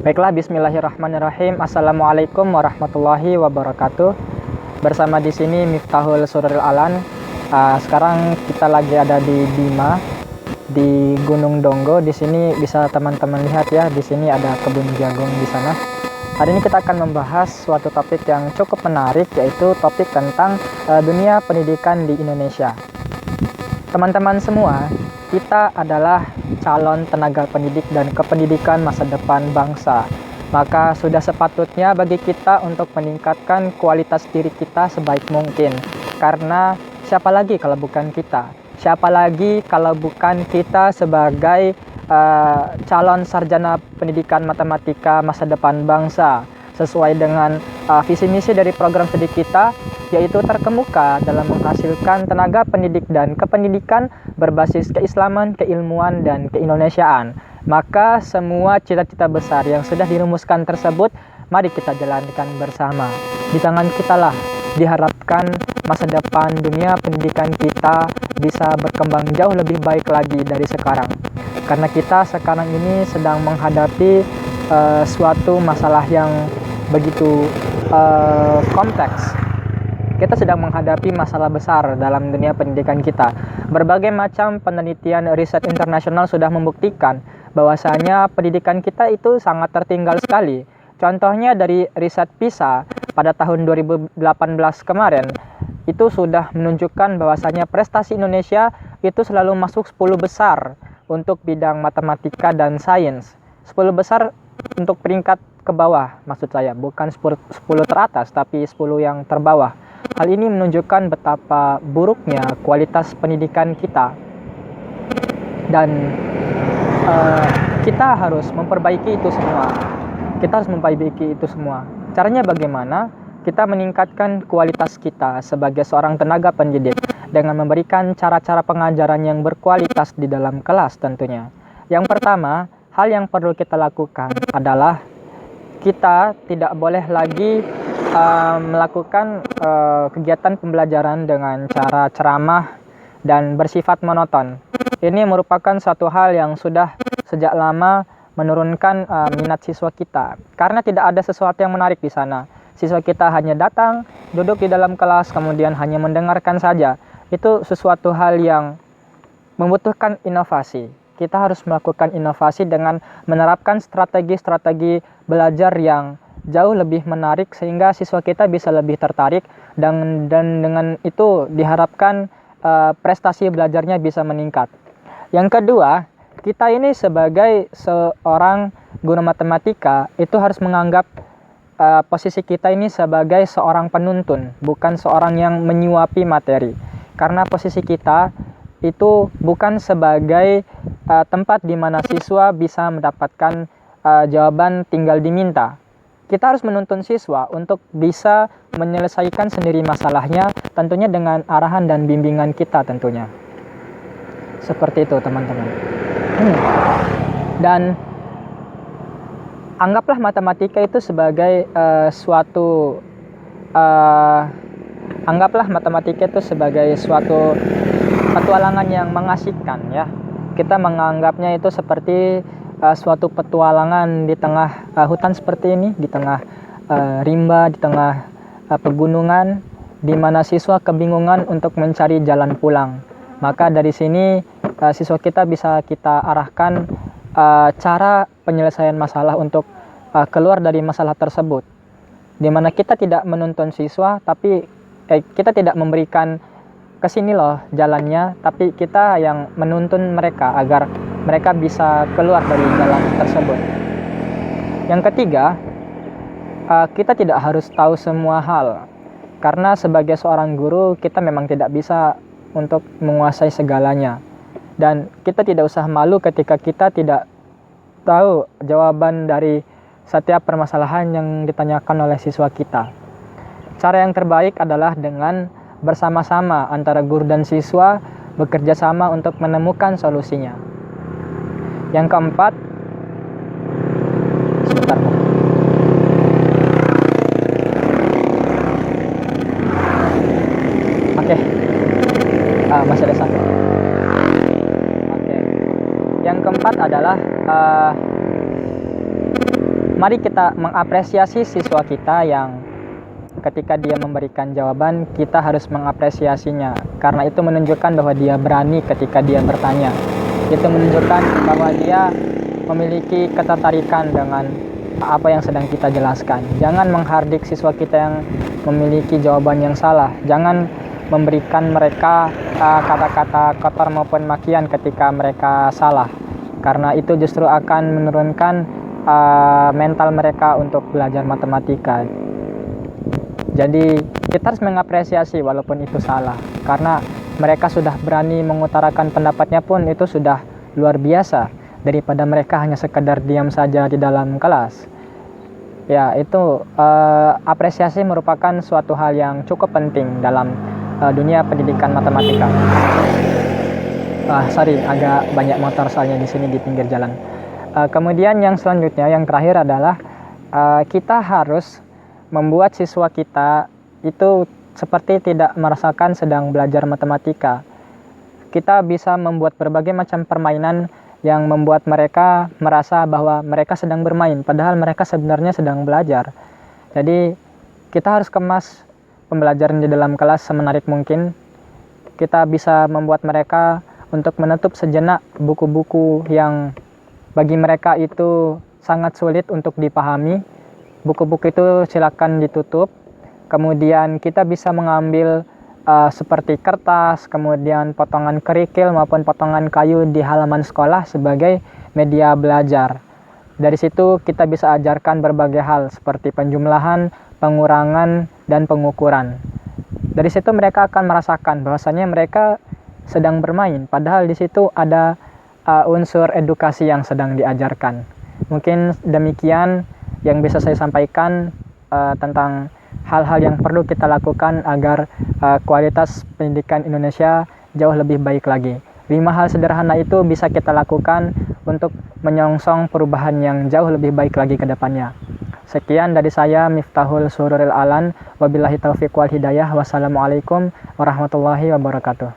Baiklah, bismillahirrahmanirrahim. Assalamualaikum warahmatullahi wabarakatuh. Bersama di sini Miftahul Sururil Alan. Sekarang kita lagi ada di Bima, di Gunung Donggo. Di sini bisa teman-teman lihat ya, di sini ada kebun jagung di sana. Hari ini kita akan membahas suatu topik yang cukup menarik, yaitu topik tentang dunia pendidikan di Indonesia. Teman-teman semua, kita adalah calon tenaga pendidik dan kependidikan masa depan bangsa. Maka sudah sepatutnya bagi kita untuk meningkatkan kualitas diri kita sebaik mungkin. Karena siapa lagi kalau bukan kita? Siapa lagi kalau bukan kita sebagai calon sarjana pendidikan matematika masa depan bangsa, sesuai dengan visi misi dari program studi kita, yaitu terkemuka dalam menghasilkan tenaga pendidik dan kependidikan berbasis keislaman, keilmuan, dan keindonesiaan. Maka semua cita-cita besar yang sudah dirumuskan tersebut, mari kita jalankan bersama. Di tangan kita lah diharapkan masa depan dunia pendidikan kita bisa berkembang jauh lebih baik lagi dari sekarang. Karena kita sekarang ini sedang menghadapi suatu masalah yang begitu kompleks. Kita sedang menghadapi masalah besar dalam dunia pendidikan kita. Berbagai macam penelitian riset internasional sudah membuktikan bahwasanya pendidikan kita itu sangat tertinggal sekali. Contohnya dari riset PISA pada tahun 2018 kemarin, itu sudah menunjukkan bahwasanya prestasi Indonesia itu selalu masuk 10 besar untuk bidang matematika dan sains. 10 besar untuk peringkat ke bawah, maksud saya, bukan 10 teratas, tapi 10 yang terbawah. Hal ini menunjukkan betapa buruknya kualitas pendidikan kita, dan kita harus memperbaiki itu semua. Caranya bagaimana? Kita meningkatkan kualitas kita sebagai seorang tenaga pendidik dengan memberikan cara-cara pengajaran yang berkualitas di dalam kelas tentunya. Yang pertama, hal yang perlu kita lakukan adalah kita tidak boleh lagi melakukan kegiatan pembelajaran dengan cara ceramah dan bersifat monoton. Ini merupakan suatu hal yang sudah sejak lama menurunkan minat siswa kita, karena tidak ada sesuatu yang menarik di sana. Siswa kita hanya datang, duduk di dalam kelas, kemudian hanya mendengarkan saja. Itu sesuatu hal yang membutuhkan inovasi. Kita harus melakukan inovasi dengan menerapkan strategi-strategi belajar yang jauh lebih menarik sehingga siswa kita bisa lebih tertarik, dan dengan itu diharapkan prestasi belajarnya bisa meningkat. Yang kedua, kita ini sebagai seorang guru matematika itu harus menganggap posisi kita ini sebagai seorang penuntun, bukan seorang yang menyuapi materi. Karena posisi kita itu bukan sebagai tempat di mana siswa bisa mendapatkan jawaban tinggal diminta. Kita harus menuntun siswa untuk bisa menyelesaikan sendiri masalahnya, tentunya dengan arahan dan bimbingan kita tentunya. Seperti itu teman-teman. Dan anggaplah matematika itu sebagai suatu petualangan yang mengasihkan ya. Kita menganggapnya itu seperti suatu petualangan di tengah hutan seperti ini, di tengah rimba, di tengah pegunungan, di mana siswa kebingungan untuk mencari jalan pulang. Maka dari sini siswa kita bisa kita arahkan cara penyelesaian masalah untuk keluar dari masalah tersebut, di mana kita tidak menuntun siswa, tapi kita tidak memberikan kesini loh jalannya, tapi kita yang menuntun mereka agar mereka bisa keluar dari jalan tersebut. Yang ketiga, kita tidak harus tahu semua hal, karena sebagai seorang guru kita memang tidak bisa untuk menguasai segalanya, dan kita tidak usah malu ketika kita tidak tahu jawaban dari setiap permasalahan yang ditanyakan oleh siswa kita. Cara yang terbaik adalah dengan bersama-sama antara guru dan siswa bekerja sama untuk menemukan solusinya. Yang keempat, sebentar. Oke. Masih ada satu. Oke. Yang keempat adalah mari kita mengapresiasi siswa kita yang ketika dia memberikan jawaban, kita harus mengapresiasinya, karena itu menunjukkan bahwa dia berani ketika dia bertanya. Itu menunjukkan bahwa dia memiliki ketertarikan dengan apa yang sedang kita jelaskan. Jangan menghardik siswa kita yang memiliki jawaban yang salah. Jangan memberikan mereka kata-kata kotor maupun makian ketika mereka salah, karena itu justru akan menurunkan mental mereka untuk belajar matematika. Jadi kita harus mengapresiasi walaupun itu salah, karena mereka sudah berani mengutarakan pendapatnya pun itu sudah luar biasa, daripada mereka hanya sekedar diam saja di dalam kelas. Ya, itu apresiasi merupakan suatu hal yang cukup penting dalam dunia pendidikan matematika. Sorry, agak banyak motor soalnya di sini di pinggir jalan. Kemudian yang selanjutnya, yang terakhir adalah kita harus membuat siswa kita itu seperti tidak merasakan sedang belajar matematika. Kita bisa membuat berbagai macam permainan yang membuat mereka merasa bahwa mereka sedang bermain, padahal mereka sebenarnya sedang belajar. Jadi kita harus kemas pembelajaran di dalam kelas semenarik mungkin. Kita bisa membuat mereka untuk menutup sejenak buku-buku yang bagi mereka itu sangat sulit untuk dipahami. Buku-buku itu silakan ditutup. Kemudian kita bisa mengambil seperti kertas, kemudian potongan kerikil maupun potongan kayu di halaman sekolah sebagai media belajar. Dari situ kita bisa ajarkan berbagai hal seperti penjumlahan, pengurangan, dan pengukuran. Dari situ mereka akan merasakan bahwasanya mereka sedang bermain, padahal di situ ada unsur edukasi yang sedang diajarkan. Mungkin demikian yang bisa saya sampaikan tentang hal-hal yang perlu kita lakukan agar kualitas pendidikan Indonesia jauh lebih baik lagi. 5 hal sederhana itu bisa kita lakukan untuk menyongsong perubahan yang jauh lebih baik lagi ke depannya. Sekian dari saya, Miftahul Sururil Alan. Wabillahi taufiq wal hidayah. Wassalamualaikum warahmatullahi wabarakatuh.